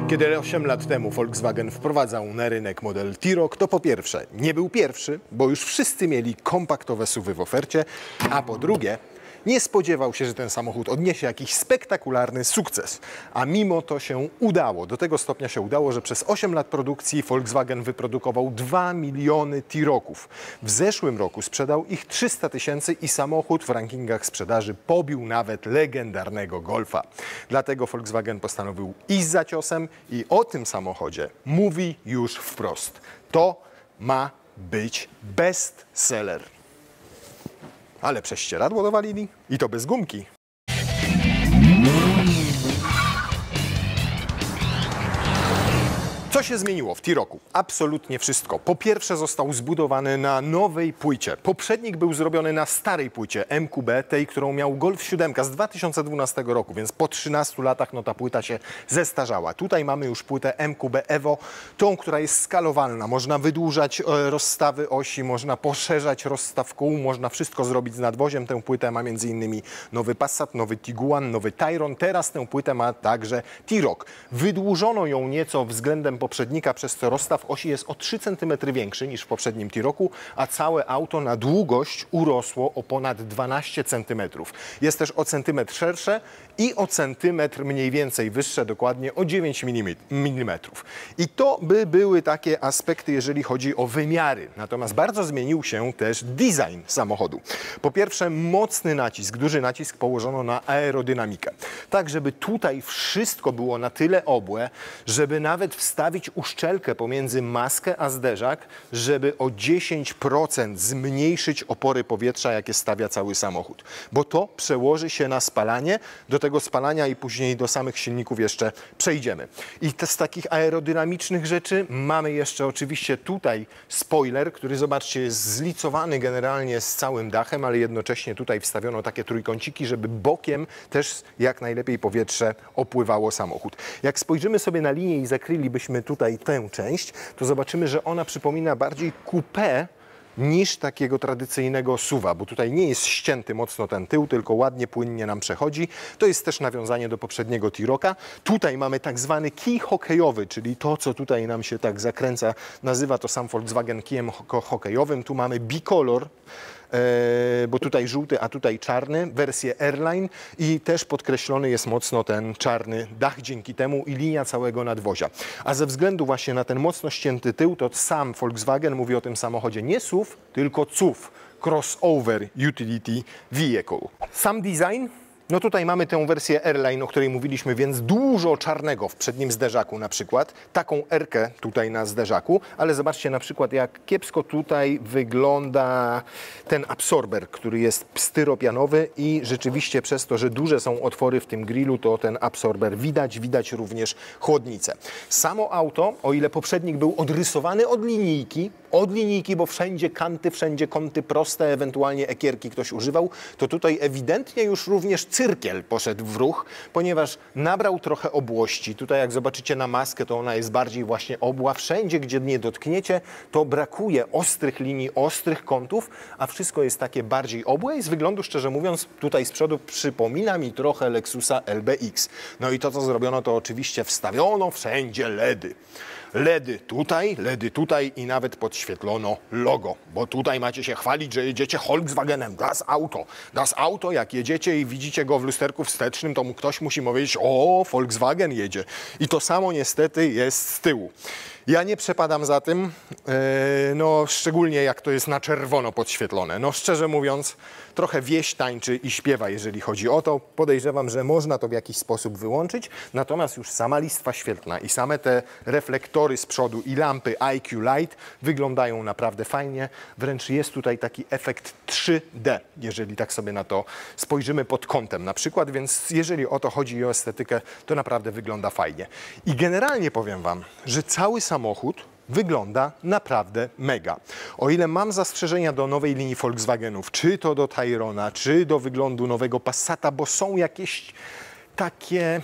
Kiedy 8 lat temu Volkswagen wprowadzał na rynek model T-Roc, to po pierwsze nie był pierwszy, bo już wszyscy mieli kompaktowe SUV-y w ofercie, a po drugie nie spodziewał się, że ten samochód odniesie jakiś spektakularny sukces. A mimo to się udało. Do tego stopnia się udało, że przez 8 lat produkcji Volkswagen wyprodukował 2 miliony T-Roców. W zeszłym roku sprzedał ich 300 000 i samochód w rankingach sprzedaży pobił nawet legendarnego Golfa. Dlatego Volkswagen postanowił iść za ciosem i o tym samochodzie mówi już wprost. To ma być bestseller. Ale prześcieradło dowalili i to bez gumki. Co się zmieniło w T-Rocu? Absolutnie wszystko. Po pierwsze został zbudowany na nowej płycie. Poprzednik był zrobiony na starej płycie MQB, tej, którą miał Golf 7 z 2012 roku, więc po 13 latach ta płyta się zestarzała. Tutaj mamy już płytę MQB Evo, tą, która jest skalowalna. Można wydłużać rozstawy osi, można poszerzać rozstaw kół, można wszystko zrobić z nadwoziem. Tę płytę ma m.in. nowy Passat, nowy Tiguan, nowy Tayron. Teraz tę płytę ma także T-Roc. Wydłużono ją nieco względem poprzednika, przez co rozstaw osi jest o 3 cm większy niż w poprzednim T-Rocu, a całe auto na długość urosło o ponad 12 cm. Jest też o centymetr szersze i o centymetr mniej więcej wyższe, dokładnie o 9 mm. I to by były takie aspekty, jeżeli chodzi o wymiary. Natomiast bardzo zmienił się też design samochodu. Po pierwsze, mocny nacisk, duży nacisk położono na aerodynamikę. Tak, żeby tutaj wszystko było na tyle obłe, żeby nawet wstawić uszczelkę pomiędzy maskę a zderzak, żeby o 10% zmniejszyć opory powietrza, jakie stawia cały samochód. Bo to przełoży się na spalanie. Do tego spalania i później do samych silników jeszcze przejdziemy. I z takich aerodynamicznych rzeczy mamy jeszcze oczywiście tutaj spoiler, który, zobaczcie, jest zlicowany generalnie z całym dachem, ale jednocześnie tutaj wstawiono takie trójkąciki, żeby bokiem też jak najlepiej powietrze opływało samochód. Jak spojrzymy sobie na linię i zakrylibyśmy tutaj tę część, to zobaczymy, że ona przypomina bardziej coupé niż takiego tradycyjnego SUV-a, bo tutaj nie jest ścięty mocno ten tył, tylko ładnie, płynnie nam przechodzi. To jest też nawiązanie do poprzedniego T-Roca. Tutaj mamy tak zwany kij hokejowy, czyli to, co tutaj nam się tak zakręca, nazywa to sam Volkswagen kijem hokejowym. Tu mamy bicolor, bo tutaj żółty, a tutaj czarny, wersję Airline i też podkreślony jest mocno ten czarny dach dzięki temu i linia całego nadwozia. A ze względu właśnie na ten mocno ścięty tył, to sam Volkswagen mówi o tym samochodzie nie SUV, tylko CUV, Crossover Utility Vehicle. Sam design? No tutaj mamy tę wersję Airline, o której mówiliśmy, więc dużo czarnego w przednim zderzaku na przykład. Taką R-kę tutaj na zderzaku, ale zobaczcie na przykład, jak kiepsko tutaj wygląda ten absorber, który jest styropianowy i rzeczywiście przez to, że duże są otwory w tym grillu, to ten absorber widać również chłodnicę. Samo auto, o ile poprzednik był odrysowany od linijki, bo wszędzie kanty, wszędzie kąty proste, ewentualnie ekierki ktoś używał, to tutaj ewidentnie już również cyrkiel poszedł w ruch, ponieważ nabrał trochę obłości. Tutaj jak zobaczycie na maskę, to ona jest bardziej właśnie obła. Wszędzie, gdzie nie dotkniecie, to brakuje ostrych linii, ostrych kątów, a wszystko jest takie bardziej obłe i z wyglądu, szczerze mówiąc, tutaj z przodu przypomina mi trochę Lexusa LBX. No i to, co zrobiono, to oczywiście wstawiono wszędzie LEDy. LEDy tutaj i nawet podświetlono logo, bo tutaj macie się chwalić, że jedziecie Volkswagenem, Das Auto, jak jedziecie i widzicie go w lusterku wstecznym, to ktoś musi powiedzieć, o, Volkswagen jedzie. I to samo niestety jest z tyłu. Ja nie przepadam za tym, no szczególnie jak to jest na czerwono podświetlone. No szczerze mówiąc, trochę wieś tańczy i śpiewa, jeżeli chodzi o to. Podejrzewam, że można to w jakiś sposób wyłączyć, natomiast już sama listwa świetlna i same te reflektory z przodu i lampy IQ Light wyglądają naprawdę fajnie. Wręcz jest tutaj taki efekt 3D, jeżeli tak sobie na to spojrzymy pod kątem na przykład, więc jeżeli o to chodzi i o estetykę, to naprawdę wygląda fajnie. I generalnie powiem wam, że cały samochód wygląda naprawdę mega. O ile mam zastrzeżenia do nowej linii Volkswagenów, czy to do Tayrona, czy do wyglądu nowego Passata, bo są jakieś takie,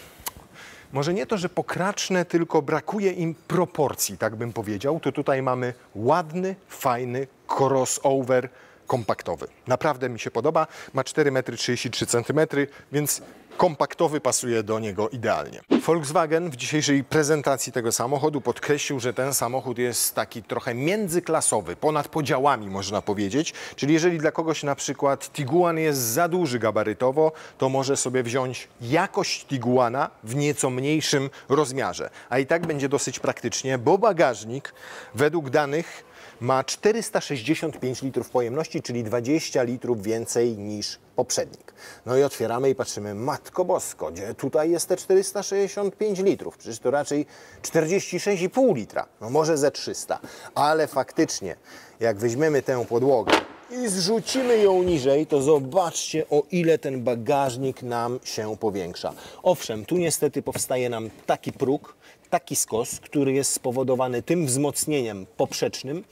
może nie to, że pokraczne, tylko brakuje im proporcji, tak bym powiedział, to tutaj mamy ładny, fajny crossover kompaktowy. Naprawdę mi się podoba. Ma 4,33 m, więc kompaktowy pasuje do niego idealnie. Volkswagen w dzisiejszej prezentacji tego samochodu podkreślił, że ten samochód jest taki trochę międzyklasowy, ponad podziałami można powiedzieć. Czyli jeżeli dla kogoś na przykład Tiguan jest za duży gabarytowo, to może sobie wziąć jakość Tiguana w nieco mniejszym rozmiarze. A i tak będzie dosyć praktycznie, bo bagażnik według danych ma 465 litrów pojemności, czyli 20 litrów więcej niż poprzednik. No i otwieramy i patrzymy, matko bosko, gdzie tutaj jest te 465 litrów? Przecież to raczej 46,5 litra, no może ze 300. Ale faktycznie, jak weźmiemy tę podłogę i zrzucimy ją niżej, to zobaczcie, o ile ten bagażnik nam się powiększa. Owszem, tu niestety powstaje nam taki próg, taki skos, który jest spowodowany tym wzmocnieniem poprzecznym,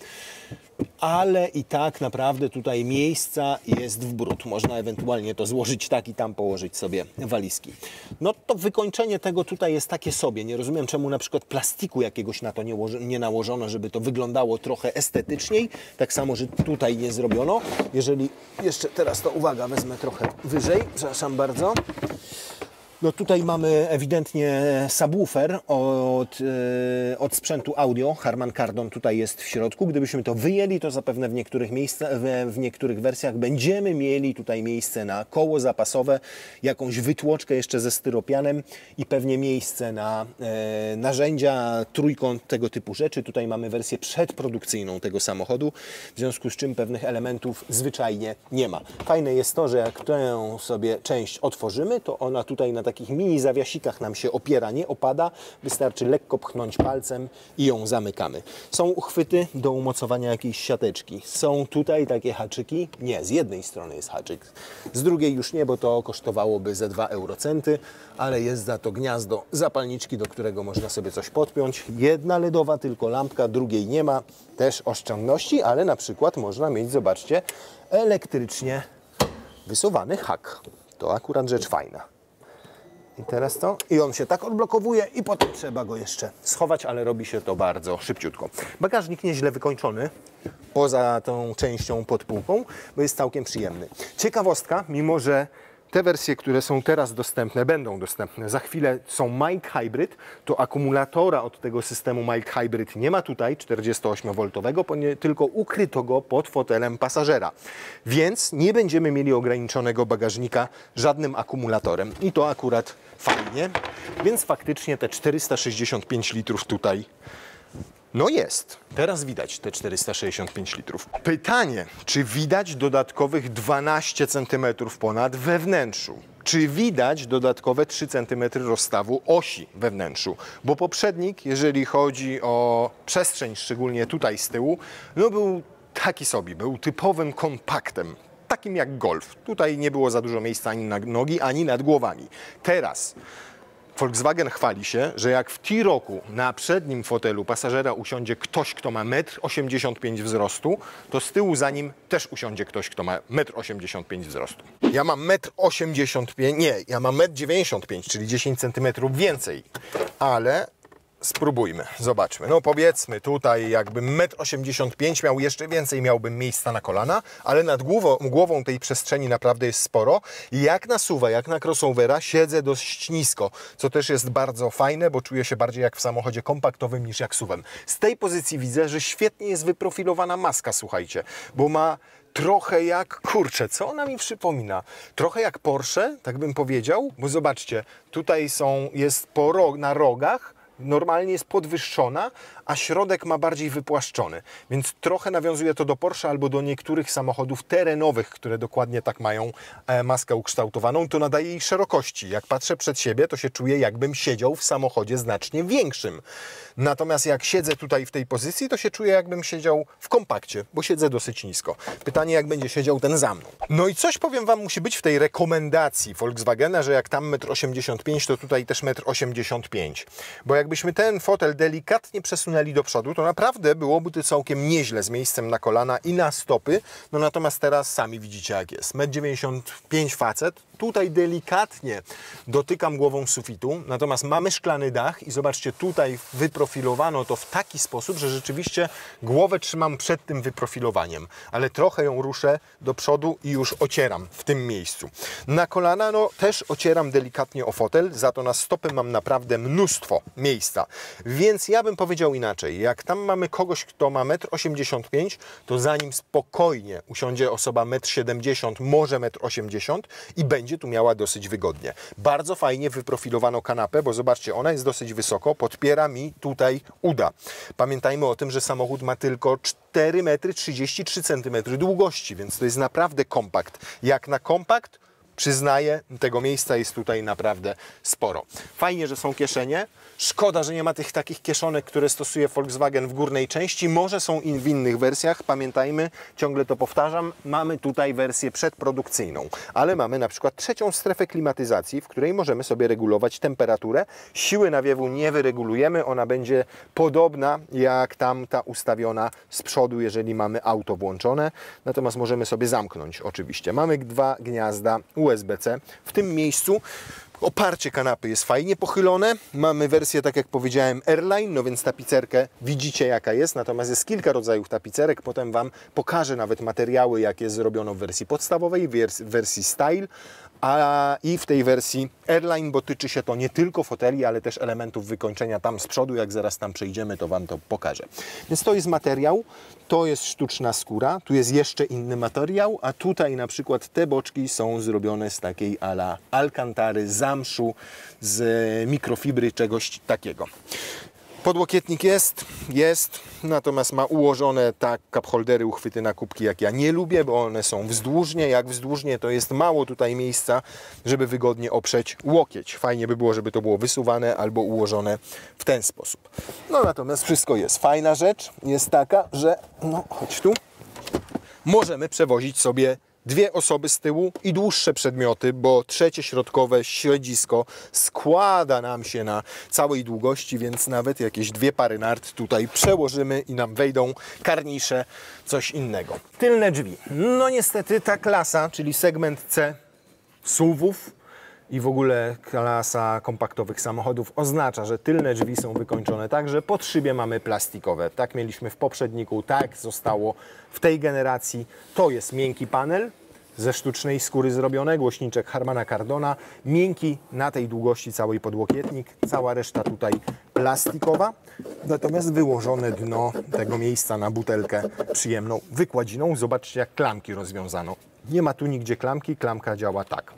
ale i tak naprawdę tutaj miejsca jest w bród. Można ewentualnie to złożyć tak i tam położyć sobie walizki. No to wykończenie tego tutaj jest takie sobie. Nie rozumiem, czemu na przykład plastiku jakiegoś na to nie nałożono, żeby to wyglądało trochę estetyczniej. Tak samo, że tutaj nie zrobiono. Jeżeli jeszcze teraz to, uwaga, wezmę trochę wyżej, przepraszam bardzo. No tutaj mamy ewidentnie subwoofer od sprzętu audio. Harman Kardon tutaj jest w środku. Gdybyśmy to wyjęli, to zapewne w niektórych wersjach będziemy mieli tutaj miejsce na koło zapasowe, jakąś wytłoczkę jeszcze ze styropianem i pewnie miejsce na narzędzia, trójkąt, tego typu rzeczy. Tutaj mamy wersję przedprodukcyjną tego samochodu, w związku z czym pewnych elementów zwyczajnie nie ma. Fajne jest to, że jak tę sobie część otworzymy, to ona tutaj na takich mini zawiasikach nam się opiera, nie opada. Wystarczy lekko pchnąć palcem i ją zamykamy. Są uchwyty do umocowania jakiejś siateczki. Są tutaj takie haczyki. Nie, z jednej strony jest haczyk, z drugiej już nie, bo to kosztowałoby ze 2 eurocenty, ale jest za to gniazdo zapalniczki, do którego można sobie coś podpiąć. Jedna LEDowa tylko lampka, drugiej nie ma. Też oszczędności, ale na przykład można mieć, zobaczcie, elektrycznie wysuwany hak. To akurat rzecz fajna. I teraz to. I on się tak odblokowuje i potem trzeba go jeszcze schować, ale robi się to bardzo szybciutko. Bagażnik nieźle wykończony, poza tą częścią pod półką, bo jest całkiem przyjemny. Ciekawostka, mimo że te wersje, które są teraz dostępne, będą dostępne, za chwilę są mild hybrid, to akumulatora od tego systemu mild hybrid nie ma tutaj, 48V, tylko ukryto go pod fotelem pasażera. Więc nie będziemy mieli ograniczonego bagażnika żadnym akumulatorem. I to akurat fajnie. Więc faktycznie te 465 litrów tutaj no jest. Teraz widać te 465 litrów. Pytanie, czy widać dodatkowych 12 cm ponad we wnętrzu? Czy widać dodatkowe 3 cm rozstawu osi we wnętrzu? Bo poprzednik, jeżeli chodzi o przestrzeń, szczególnie tutaj z tyłu, no był taki sobie, był typowym kompaktem. Takim jak Golf. Tutaj nie było za dużo miejsca ani na nogi, ani nad głowami. Teraz Volkswagen chwali się, że jak w T-Rocku na przednim fotelu pasażera usiądzie ktoś, kto ma 1,85 m wzrostu, to z tyłu za nim też usiądzie ktoś, kto ma 1,85 m wzrostu. Ja mam 1,85 m, nie, ja mam 1,95 m, czyli 10 cm więcej, ale spróbujmy, zobaczmy. No powiedzmy tutaj jakbym 1,85 m miał, jeszcze więcej miałbym miejsca na kolana, ale nad głową tej przestrzeni naprawdę jest sporo. I jak na SUV-a, jak na crossovera siedzę dość nisko, co też jest bardzo fajne, bo czuję się bardziej jak w samochodzie kompaktowym niż jak SUV-em. Z tej pozycji widzę, że świetnie jest wyprofilowana maska, słuchajcie, bo ma trochę jak, kurczę, co ona mi przypomina? Trochę jak Porsche, tak bym powiedział, bo zobaczcie, tutaj jest na rogach, normalnie jest podwyższona, a środek ma bardziej wypłaszczony. Więc trochę nawiązuje to do Porsche albo do niektórych samochodów terenowych, które dokładnie tak mają maskę ukształtowaną. To nadaje jej szerokości. Jak patrzę przed siebie, to się czuję, jakbym siedział w samochodzie znacznie większym. Natomiast jak siedzę tutaj w tej pozycji, to się czuję, jakbym siedział w kompakcie, bo siedzę dosyć nisko. Pytanie, jak będzie siedział ten za mną. No i coś, powiem Wam, musi być w tej rekomendacji Volkswagena, że jak tam 1,85 m, to tutaj też 1,85 m. Bo jakbyśmy ten fotel delikatnie przesunęli do przodu, to naprawdę byłoby to całkiem nieźle z miejscem na kolana i na stopy. No natomiast teraz sami widzicie, jak jest. 1,95 m facet, tutaj delikatnie dotykam głową sufitu, natomiast mamy szklany dach i zobaczcie, tutaj wyprofilowano to w taki sposób, że rzeczywiście głowę trzymam przed tym wyprofilowaniem, ale trochę ją ruszę do przodu i już ocieram w tym miejscu. Na kolana no też ocieram delikatnie o fotel, za to na stopy mam naprawdę mnóstwo miejsca. Więc ja bym powiedział inaczej, jak tam mamy kogoś, kto ma 1,85 m, to za nim spokojnie usiądzie osoba 1,70 m, może 1,80 m i będzie tu miała dosyć wygodnie. Bardzo fajnie wyprofilowano kanapę, bo zobaczcie, ona jest dosyć wysoko, podpiera mi tutaj uda. Pamiętajmy o tym, że samochód ma tylko 4,33 cm długości, więc to jest naprawdę kompakt. Jak na kompakt, przyznaję, tego miejsca jest tutaj naprawdę sporo. Fajnie, że są kieszenie. Szkoda, że nie ma tych takich kieszonek, które stosuje Volkswagen w górnej części. Może są w innych wersjach. Pamiętajmy, ciągle to powtarzam, mamy tutaj wersję przedprodukcyjną, ale mamy na przykład trzecią strefę klimatyzacji, w której możemy sobie regulować temperaturę. Siły nawiewu nie wyregulujemy, ona będzie podobna jak tamta ustawiona z przodu, jeżeli mamy auto włączone. Natomiast możemy sobie zamknąć oczywiście. Mamy 2 gniazda USB-C. W tym miejscu oparcie kanapy jest fajnie pochylone. Mamy wersję, tak jak powiedziałem, Airline, no więc tapicerkę widzicie jaka jest. Natomiast jest kilka rodzajów tapicerek. Potem Wam pokażę nawet materiały, jakie zrobiono w wersji podstawowej, w wersji Style, i w tej wersji Airline, bo tyczy się to nie tylko foteli, ale też elementów wykończenia tam z przodu. Jak zaraz tam przejdziemy, to Wam to pokażę. Więc to jest materiał, to jest sztuczna skóra, tu jest jeszcze inny materiał, a tutaj na przykład te boczki są zrobione z takiej ala alcantary, zamszu, z mikrofibry, czegoś takiego. Podłokietnik jest, natomiast ma ułożone tak cup holdery, uchwyty na kubki, jak ja nie lubię, bo one są wzdłużnie. Jak wzdłużnie, to jest mało tutaj miejsca, żeby wygodnie oprzeć łokieć. Fajnie by było, żeby to było wysuwane albo ułożone w ten sposób. No natomiast wszystko jest. Fajna rzecz jest taka, że no chodź tu, możemy przewozić sobie 2 osoby z tyłu i dłuższe przedmioty, bo trzecie środkowe siedzisko składa nam się na całej długości, więc nawet jakieś 2 pary nart tutaj przełożymy i nam wejdą karnisze, coś innego. Tylne drzwi. No niestety ta klasa, czyli segment C SUV-ów i w ogóle klasa kompaktowych samochodów oznacza, że tylne drzwi są wykończone tak, że pod szybie mamy plastikowe. Tak mieliśmy w poprzedniku, tak zostało w tej generacji. To jest miękki panel ze sztucznej skóry zrobione, głośniczek Harmana Kardona, miękki na tej długości całej podłokietnik, cała reszta tutaj plastikowa, natomiast wyłożone dno tego miejsca na butelkę przyjemną wykładziną. Zobaczcie, jak klamki rozwiązano. Nie ma tu nigdzie klamki, klamka działa tak.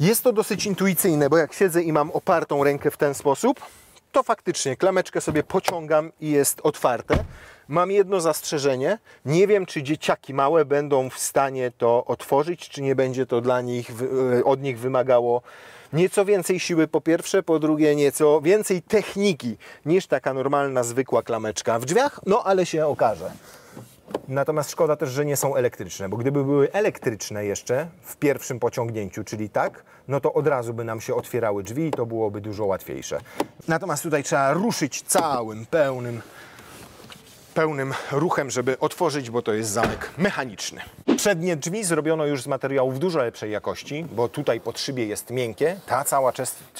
Jest to dosyć intuicyjne, bo jak siedzę i mam opartą rękę w ten sposób, to faktycznie klameczkę sobie pociągam i jest otwarte. Mam jedno zastrzeżenie. Nie wiem, czy dzieciaki małe będą w stanie to otworzyć, czy nie będzie to dla nich, od nich wymagało nieco więcej siły po pierwsze, po drugie nieco więcej techniki niż taka normalna, zwykła klameczka w drzwiach, no ale się okaże. Natomiast szkoda też, że nie są elektryczne, bo gdyby były elektryczne jeszcze w pierwszym pociągnięciu, czyli tak, no to od razu by nam się otwierały drzwi i to byłoby dużo łatwiejsze. Natomiast tutaj trzeba ruszyć całym, pełnym ruchem, żeby otworzyć, bo to jest zamek mechaniczny. Przednie drzwi zrobiono już z materiałów dużo lepszej jakości, bo tutaj pod szybie jest miękkie, ta cała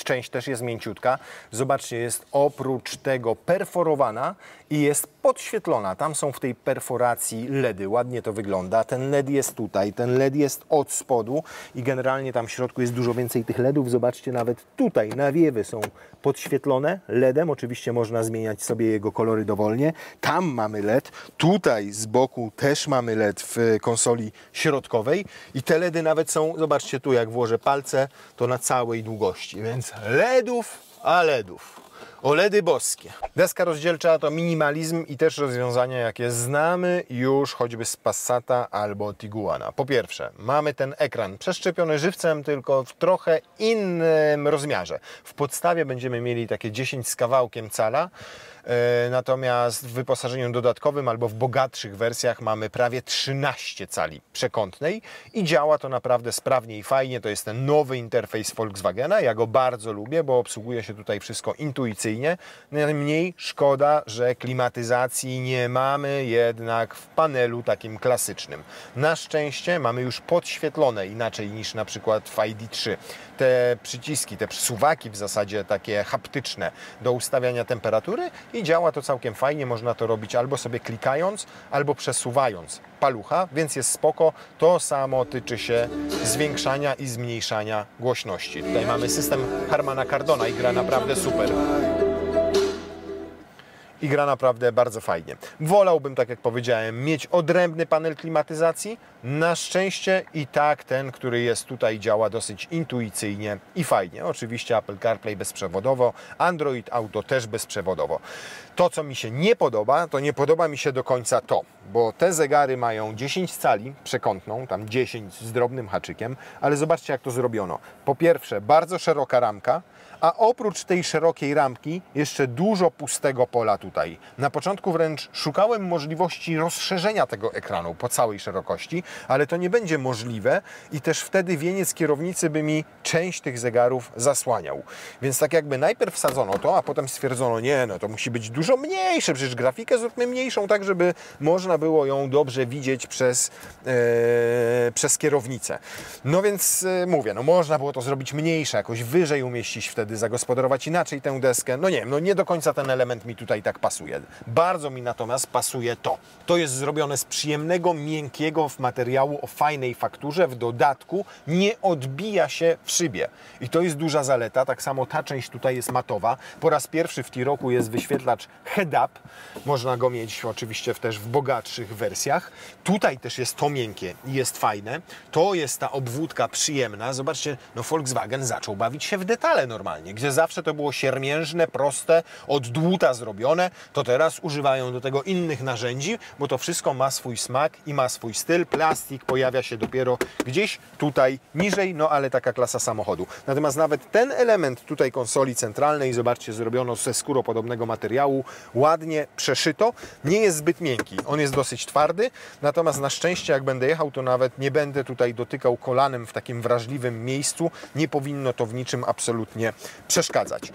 część też jest mięciutka. Zobaczcie, jest oprócz tego perforowana i jest podświetlona. Tam są w tej perforacji LEDy, ładnie to wygląda. Ten LED jest tutaj, ten LED jest od spodu i generalnie tam w środku jest dużo więcej tych LEDów. Zobaczcie, nawet tutaj nawiewy są podświetlone LEDem. Oczywiście można zmieniać sobie jego kolory dowolnie. Tam mamy LED, tutaj z boku też mamy LED w konsoli środkowej i te LEDy nawet są, zobaczcie tu, jak włożę palce, to na całej długości, więc LEDów, a LEDów. OLEDy boskie. Deska rozdzielcza to minimalizm i też rozwiązania, jakie znamy już choćby z Passata albo Tiguana. Po pierwsze, mamy ten ekran przeszczepiony żywcem, tylko w trochę innym rozmiarze. W podstawie będziemy mieli takie 10 z kawałkiem cala, natomiast w wyposażeniu dodatkowym albo w bogatszych wersjach mamy prawie 13 cali przekątnej i działa to naprawdę sprawnie i fajnie. To jest ten nowy interfejs Volkswagena. Ja go bardzo lubię, bo obsługuje się tutaj wszystko intuicyjnie. intuicyjnie. Niemniej szkoda, że klimatyzacji nie mamy jednak w panelu takim klasycznym. Na szczęście mamy już podświetlone inaczej niż na przykład w ID3. Te przyciski, te suwaki w zasadzie takie haptyczne do ustawiania temperatury i działa to całkiem fajnie. Można to robić albo sobie klikając, albo przesuwając palucha, więc jest spoko. To samo tyczy się zwiększania i zmniejszania głośności. Tutaj mamy system Harmana Kardona i gra naprawdę super. I gra naprawdę bardzo fajnie. Wolałbym, tak jak powiedziałem, mieć odrębny panel klimatyzacji. Na szczęście i tak ten, który jest tutaj, działa dosyć intuicyjnie i fajnie. Oczywiście Apple CarPlay bezprzewodowo, Android Auto też bezprzewodowo. To, co mi się nie podoba, to nie podoba mi się do końca to, bo te zegary mają 10 cali przekątną, tam 10 z drobnym haczykiem, ale zobaczcie, jak to zrobiono. Po pierwsze, bardzo szeroka ramka, a oprócz tej szerokiej ramki jeszcze dużo pustego pola tutaj. Na początku wręcz szukałem możliwości rozszerzenia tego ekranu po całej szerokości, ale to nie będzie możliwe i też wtedy wieniec kierownicy by mi część tych zegarów zasłaniał. Więc tak jakby najpierw wsadzono to, a potem stwierdzono, nie, no to musi być dużo mniejsze, przecież grafikę zróbmy mniejszą, tak żeby można było ją dobrze widzieć przez kierownicę. No więc mówię, no można było to zrobić mniejsze, jakoś wyżej umieścić wtedy, zagospodarować inaczej tę deskę. No nie wiem, no nie do końca ten element mi tutaj tak pasuje. Bardzo mi natomiast pasuje to. To jest zrobione z przyjemnego, miękkiego materiału o fajnej fakturze. W dodatku nie odbija się w szybie. I to jest duża zaleta. Tak samo ta część tutaj jest matowa. Po raz pierwszy w T-Rocku jest wyświetlacz head-up. Można go mieć oczywiście też w bogatszych wersjach. Tutaj też jest to miękkie i jest fajne. To jest ta obwódka przyjemna. Zobaczcie, no Volkswagen zaczął bawić się w detale normalnie. Gdzie zawsze to było siermiężne, proste, od dłuta zrobione, to teraz używają do tego innych narzędzi, bo to wszystko ma swój smak i ma swój styl. Plastik pojawia się dopiero gdzieś tutaj niżej, no ale taka klasa samochodu. Natomiast nawet ten element tutaj konsoli centralnej, zobaczcie, zrobiono ze skóropodobnego materiału, ładnie przeszyto, nie jest zbyt miękki. On jest dosyć twardy, natomiast na szczęście jak będę jechał, to nawet nie będę tutaj dotykał kolanem w takim wrażliwym miejscu. Nie powinno to w niczym absolutnie przeszkadzać.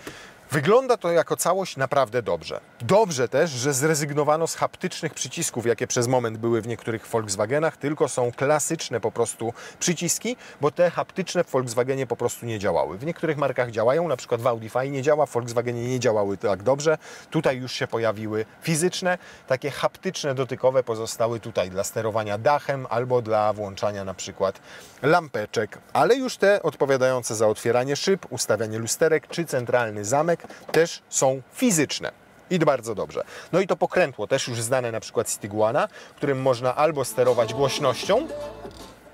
Wygląda to jako całość naprawdę dobrze. Dobrze też, że zrezygnowano z haptycznych przycisków, jakie przez moment były w niektórych Volkswagenach, tylko są klasyczne po prostu przyciski, bo te haptyczne w Volkswagenie po prostu nie działały. W niektórych markach działają, na przykład w Audi fajnie działa, w Volkswagenie nie działały tak dobrze. Tutaj już się pojawiły fizyczne, takie haptyczne, dotykowe pozostały tutaj dla sterowania dachem albo dla włączania na przykład lampeczek, ale już te odpowiadające za otwieranie szyb, ustawianie lusterek czy centralny zamek też są fizyczne. I bardzo dobrze. No i to pokrętło też już znane na przykład z Tiguana, którym można albo sterować głośnością,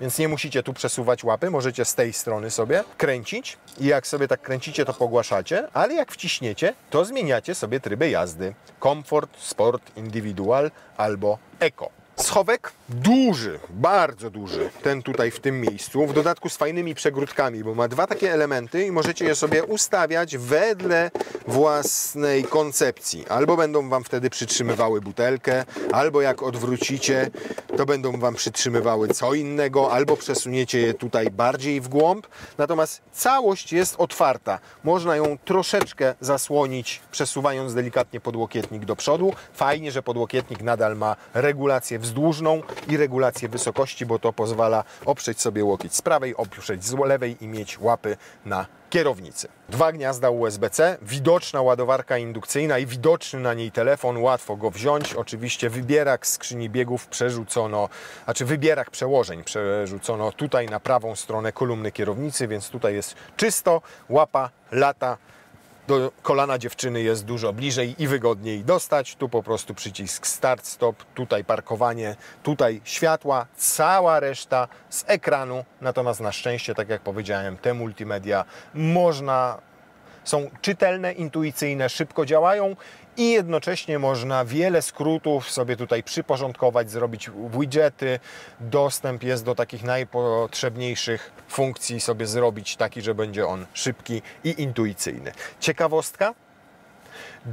więc nie musicie tu przesuwać łapy, możecie z tej strony sobie kręcić i jak sobie tak kręcicie, to pogłaszacie, ale jak wciśniecie, to zmieniacie sobie tryby jazdy. Komfort, Sport, Individual albo Eco. Schowek duży, bardzo duży, ten tutaj w tym miejscu, w dodatku z fajnymi przegródkami, bo ma dwa takie elementy i możecie je sobie ustawiać wedle własnej koncepcji. Albo będą Wam wtedy przytrzymywały butelkę, albo jak odwrócicie, to będą Wam przytrzymywały co innego, albo przesuniecie je tutaj bardziej w głąb. Natomiast całość jest otwarta. Można ją troszeczkę zasłonić, przesuwając delikatnie podłokietnik do przodu. Fajnie, że podłokietnik nadal ma regulację wzdłużną i regulację wysokości, bo to pozwala oprzeć sobie łokieć z prawej, oprzeć z lewej i mieć łapy na kierownicy. Dwa gniazda USB-C, widoczna ładowarka indukcyjna i widoczny na niej telefon, łatwo go wziąć. Oczywiście wybierak skrzyni biegów przerzucono, wybierak przełożeń przerzucono tutaj na prawą stronę kolumny kierownicy, więc tutaj jest czysto, łapa lata. Do kolana dziewczyny jest dużo bliżej i wygodniej dostać. Tu po prostu przycisk start, stop, tutaj parkowanie, tutaj światła, cała reszta z ekranu. Natomiast na szczęście, tak jak powiedziałem, te multimedia są czytelne, intuicyjne, szybko działają i jednocześnie można wiele skrótów sobie tutaj przyporządkować, zrobić widgety. Dostęp jest do takich najpotrzebniejszych funkcji sobie zrobić taki, że będzie on szybki i intuicyjny. Ciekawostka?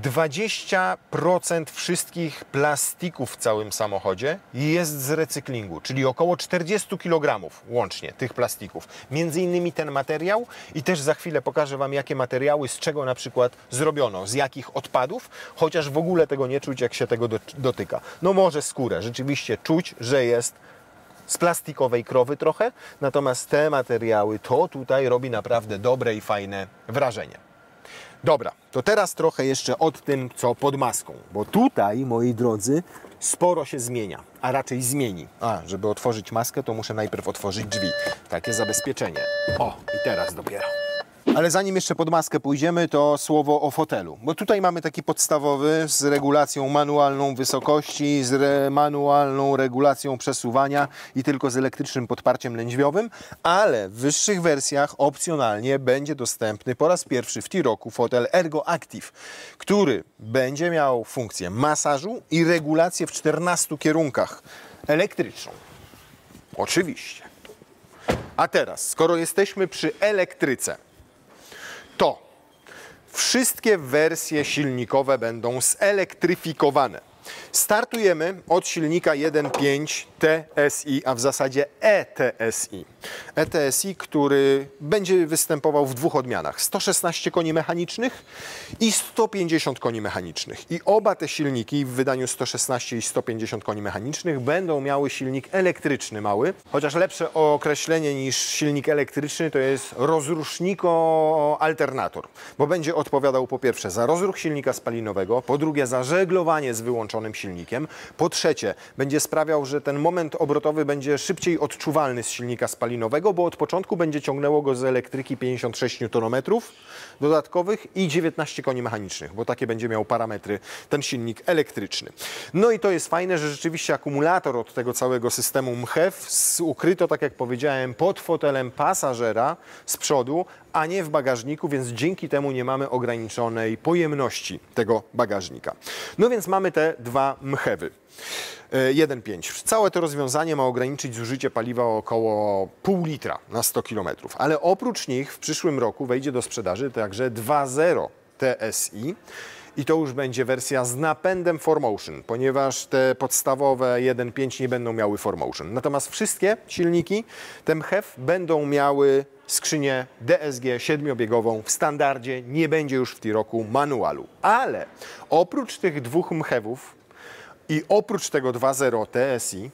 20% wszystkich plastików w całym samochodzie jest z recyklingu, czyli około 40 kg łącznie tych plastików. Między innymi ten materiał i też za chwilę pokażę Wam, jakie materiały, z czego na przykład zrobiono, z jakich odpadów, chociaż w ogóle tego nie czuć, jak się tego dotyka. No może skórę, rzeczywiście czuć, że jest z plastikowej krowy trochę, natomiast te materiały, to tutaj robi naprawdę dobre i fajne wrażenie. Dobra, to teraz trochę jeszcze o tym, co pod maską, bo tutaj, moi drodzy, sporo się zmienia, a raczej zmieni. Żeby otworzyć maskę, to muszę najpierw otworzyć drzwi. Takie zabezpieczenie. O, i teraz dopiero. Ale zanim jeszcze pod maskę pójdziemy, to słowo o fotelu. Bo tutaj mamy taki podstawowy z regulacją manualną wysokości, z manualną regulacją przesuwania i tylko z elektrycznym podparciem lędźwiowym, ale w wyższych wersjach opcjonalnie będzie dostępny po raz pierwszy w T-Rocku fotel Ergo Active, który będzie miał funkcję masażu i regulację w 14 kierunkach. Elektryczną. Oczywiście. A teraz, skoro jesteśmy przy elektryce, to wszystkie wersje silnikowe będą zelektryfikowane. Startujemy od silnika 1.5 TSI, a w zasadzie ETSI. ETSI, który będzie występował w dwóch odmianach. 116 koni mechanicznych i 150 koni mechanicznych. I oba te silniki w wydaniu 116 i 150 koni mechanicznych będą miały silnik elektryczny mały. Chociaż lepsze określenie niż silnik elektryczny to jest rozrusznik-alternator. Bo będzie odpowiadał po pierwsze za rozruch silnika spalinowego, po drugie za żeglowanie z wyłączonym silnikiem, po trzecie będzie sprawiał, że ten moment obrotowy będzie szybciej odczuwalny z silnika spalinowego, bo od początku będzie ciągnęło go z elektryki 56 Nm dodatkowych i 19 koni mechanicznych, bo takie będzie miał parametry ten silnik elektryczny. No i to jest fajne, że rzeczywiście akumulator od tego całego systemu MHEV ukryto, tak jak powiedziałem, pod fotelem pasażera z przodu, a nie w bagażniku, więc dzięki temu nie mamy ograniczonej pojemności tego bagażnika. No więc mamy te dwa MHEVy. 1.5. Całe to rozwiązanie ma ograniczyć zużycie paliwa o około pół litra na 100 km, ale oprócz nich w przyszłym roku wejdzie do sprzedaży także 2.0 TSI i to już będzie wersja z napędem 4Motion, ponieważ te podstawowe 1.5 nie będą miały 4Motion. Natomiast wszystkie silniki, te MHEV, będą miały skrzynię DSG 7-biegową w standardzie, nie będzie już w T-Rocku manualu. Ale oprócz tych dwóch MHEV-ów i oprócz tego 2.0 TSI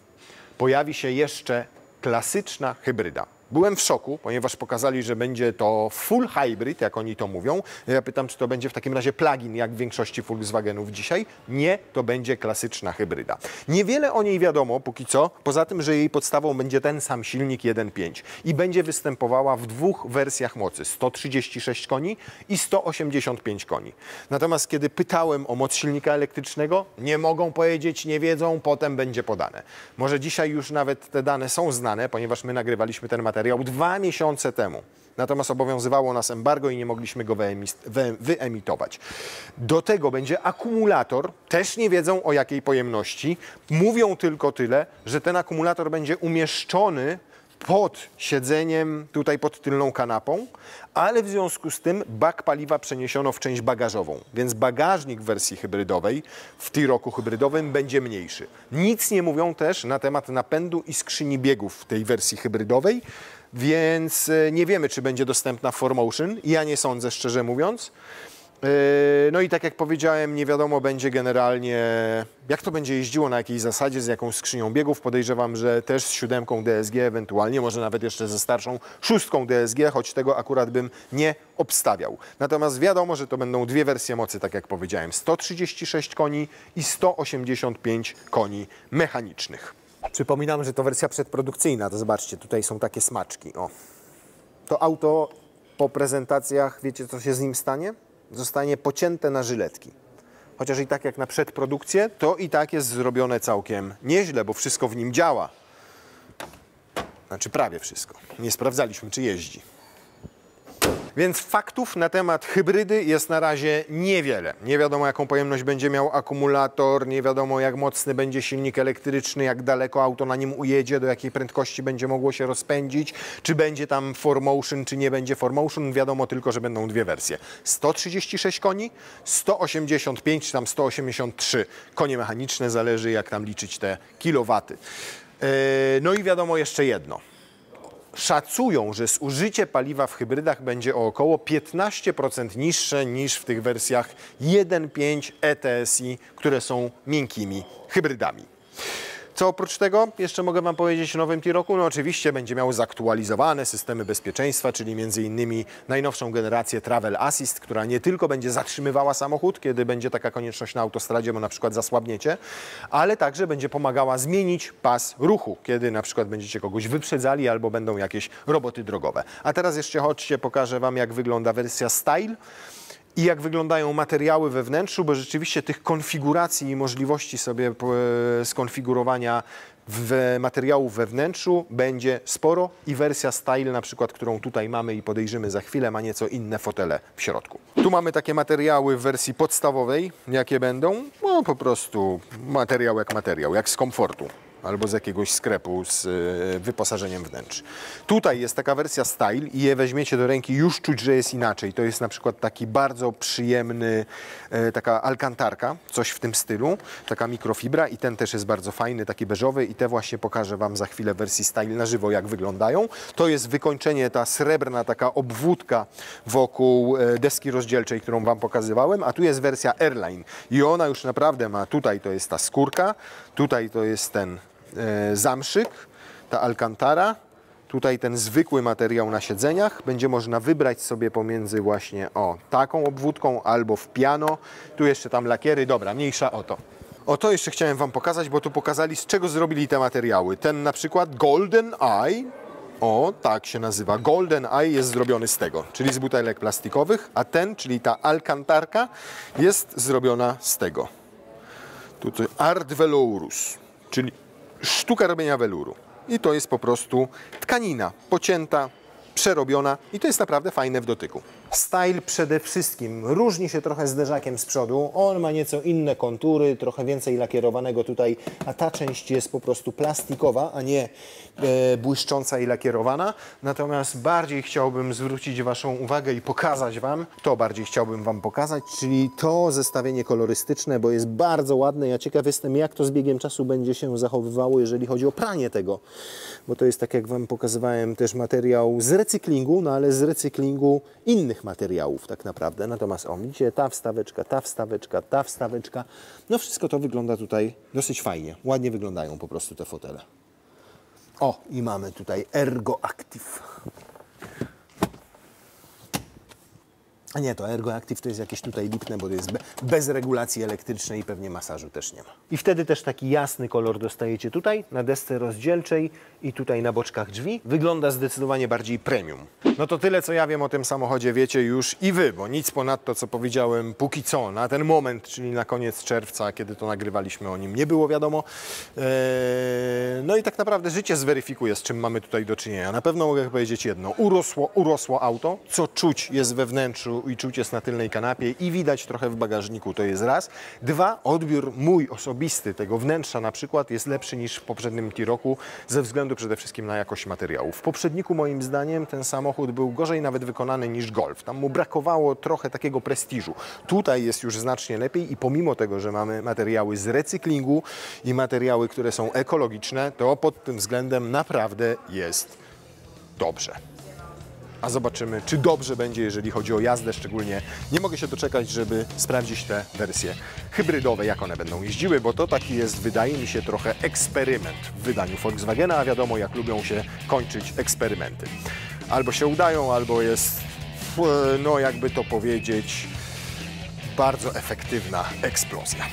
pojawi się jeszcze klasyczna hybryda. Byłem w szoku, ponieważ pokazali, że będzie to full hybrid, jak oni to mówią. Ja pytam, czy to będzie w takim razie plug-in, jak w większości Volkswagenów dzisiaj. Nie, to będzie klasyczna hybryda. Niewiele o niej wiadomo póki co, poza tym, że jej podstawą będzie ten sam silnik 1.5 i będzie występowała w dwóch wersjach mocy, 136 koni i 185 koni. Natomiast kiedy pytałem o moc silnika elektrycznego, nie mogą powiedzieć, nie wiedzą, potem będzie podane. Może dzisiaj już nawet te dane są znane, ponieważ my nagrywaliśmy ten materiał 2 miesiące temu. Natomiast obowiązywało nas embargo i nie mogliśmy go wyemitować. Do tego będzie akumulator, też nie wiedzą o jakiej pojemności. Mówią tylko tyle, że ten akumulator będzie umieszczony pod siedzeniem, tutaj pod tylną kanapą, ale w związku z tym bak paliwa przeniesiono w część bagażową, więc bagażnik w wersji hybrydowej, w T-Rocku hybrydowym będzie mniejszy. Nic nie mówią też na temat napędu i skrzyni biegów w tej wersji hybrydowej, więc nie wiemy, czy będzie dostępna 4Motion. Ja nie sądzę, szczerze mówiąc. No i tak jak powiedziałem, nie wiadomo będzie generalnie, jak to będzie jeździło, na jakiej zasadzie, z jaką skrzynią biegów. Podejrzewam, że też z 7 DSG ewentualnie, może nawet jeszcze ze starszą 6 DSG, choć tego akurat bym nie obstawiał. Natomiast wiadomo, że to będą dwie wersje mocy, tak jak powiedziałem, 136 koni i 185 koni mechanicznych. Przypominam, że to wersja przedprodukcyjna, to zobaczcie, tutaj są takie smaczki. O. To auto po prezentacjach, wiecie co się z nim stanie? Zostanie pocięte na żyletki. Chociaż i tak jak na przedprodukcję, to i tak jest zrobione całkiem nieźle, bo wszystko w nim działa. Znaczy prawie wszystko. Nie sprawdzaliśmy, czy jeździ. Więc faktów na temat hybrydy jest na razie niewiele. Nie wiadomo, jaką pojemność będzie miał akumulator, nie wiadomo, jak mocny będzie silnik elektryczny, jak daleko auto na nim ujedzie, do jakiej prędkości będzie mogło się rozpędzić, czy będzie tam 4Motion, czy nie będzie 4Motion. Wiadomo tylko, że będą dwie wersje. 136 koni, 185 czy tam 183 konie mechaniczne, zależy jak tam liczyć te kilowaty. No i wiadomo jeszcze jedno. Szacują, że zużycie paliwa w hybrydach będzie o około 15% niższe niż w tych wersjach 1.5 ETSI, które są miękkimi hybrydami. Co oprócz tego jeszcze mogę Wam powiedzieć o nowym T-Rocku? No oczywiście będzie miał zaktualizowane systemy bezpieczeństwa, czyli m.in. najnowszą generację Travel Assist, która nie tylko będzie zatrzymywała samochód, kiedy będzie taka konieczność na autostradzie, bo na przykład zasłabniecie, ale także będzie pomagała zmienić pas ruchu, kiedy na przykład będziecie kogoś wyprzedzali albo będą jakieś roboty drogowe. A teraz jeszcze chodźcie, pokażę Wam, jak wygląda wersja Style i jak wyglądają materiały we wnętrzu, bo rzeczywiście tych konfiguracji i możliwości sobie skonfigurowania materiałów we wnętrzu będzie sporo i wersja Style, na przykład, którą tutaj mamy i podejrzymy za chwilę, ma nieco inne fotele w środku. Tu mamy takie materiały w wersji podstawowej, jakie będą, no po prostu materiał, jak z komfortu albo z jakiegoś sklepu z wyposażeniem wnętrz. Tutaj jest taka wersja Style i je weźmiecie do ręki, już czuć, że jest inaczej. To jest na przykład taki bardzo przyjemny, taka alkantarka, coś w tym stylu, taka mikrofibra i ten też jest bardzo fajny, taki beżowy i te właśnie pokażę Wam za chwilę w wersji Style na żywo, jak wyglądają. To jest wykończenie, ta srebrna taka obwódka wokół deski rozdzielczej, którą Wam pokazywałem, a tu jest wersja Airline i ona już naprawdę ma, tutaj to jest ta skórka, tutaj to jest ten zamszyk, ta alcantara, tutaj ten zwykły materiał na siedzeniach. Będzie można wybrać sobie pomiędzy właśnie taką obwódką albo w piano. Tu jeszcze tam lakiery, dobra, mniejsza o to. O to jeszcze chciałem Wam pokazać, bo tu pokazali, z czego zrobili te materiały. Ten na przykład Golden Eye, tak się nazywa, Golden Eye jest zrobiony z tego, czyli z butelek plastikowych, a ten, czyli ta alcantarka jest zrobiona z tego. Tutaj Art Velourus, czyli sztuka robienia weluru. I to jest po prostu tkanina pocięta, przerobiona i to jest naprawdę fajne w dotyku. Style przede wszystkim różni się trochę zderzakiem z przodu. On ma nieco inne kontury, trochę więcej lakierowanego tutaj, a ta część jest po prostu plastikowa, a nie błyszcząca i lakierowana. Natomiast bardziej chciałbym zwrócić Waszą uwagę i pokazać Wam, czyli to zestawienie kolorystyczne, bo jest bardzo ładne. Ja ciekaw jestem, jak to z biegiem czasu będzie się zachowywało, jeżeli chodzi o pranie tego. Bo to jest, tak jak Wam pokazywałem, też materiał z recyklingu, no ale z recyklingu innych materiałów tak naprawdę. Natomiast widzicie, ta wstaweczka, no wszystko to wygląda tutaj dosyć fajnie. Ładnie wyglądają po prostu te fotele. I mamy tutaj Ergo Active. A nie, to Ergo Active to jest jakieś tutaj lipne, bo to jest bez regulacji elektrycznej i pewnie masażu też nie ma. I wtedy też taki jasny kolor dostajecie tutaj na desce rozdzielczej i tutaj na boczkach drzwi. Wygląda zdecydowanie bardziej premium. No to tyle, co ja wiem o tym samochodzie, wiecie już i Wy, bo nic ponad to, co powiedziałem póki co, na ten moment, czyli na koniec czerwca, kiedy to nagrywaliśmy, o nim nie było wiadomo. No i tak naprawdę życie zweryfikuje, z czym mamy tutaj do czynienia. Na pewno mogę powiedzieć jedno, urosło auto, co czuć jest we wnętrzu i czuć jest na tylnej kanapie i widać trochę w bagażniku, to jest raz. Dwa, odbiór mój osobisty tego wnętrza na przykład jest lepszy niż w poprzednim T-Rocku ze względu przede wszystkim na jakość materiałów. W poprzedniku moim zdaniem ten samochód był gorzej nawet wykonany niż Golf. Tam mu brakowało trochę takiego prestiżu. Tutaj jest już znacznie lepiej i pomimo tego, że mamy materiały z recyklingu i materiały, które są ekologiczne, to pod tym względem naprawdę jest dobrze. A zobaczymy, czy dobrze będzie, jeżeli chodzi o jazdę, szczególnie nie mogę się doczekać, żeby sprawdzić te wersje hybrydowe, jak one będą jeździły, bo to taki jest, wydaje mi się, trochę eksperyment w wydaniu Volkswagena, a wiadomo, jak lubią się kończyć eksperymenty. Albo się udają, albo jest, no jakby to powiedzieć, bardzo efektywna eksplozja.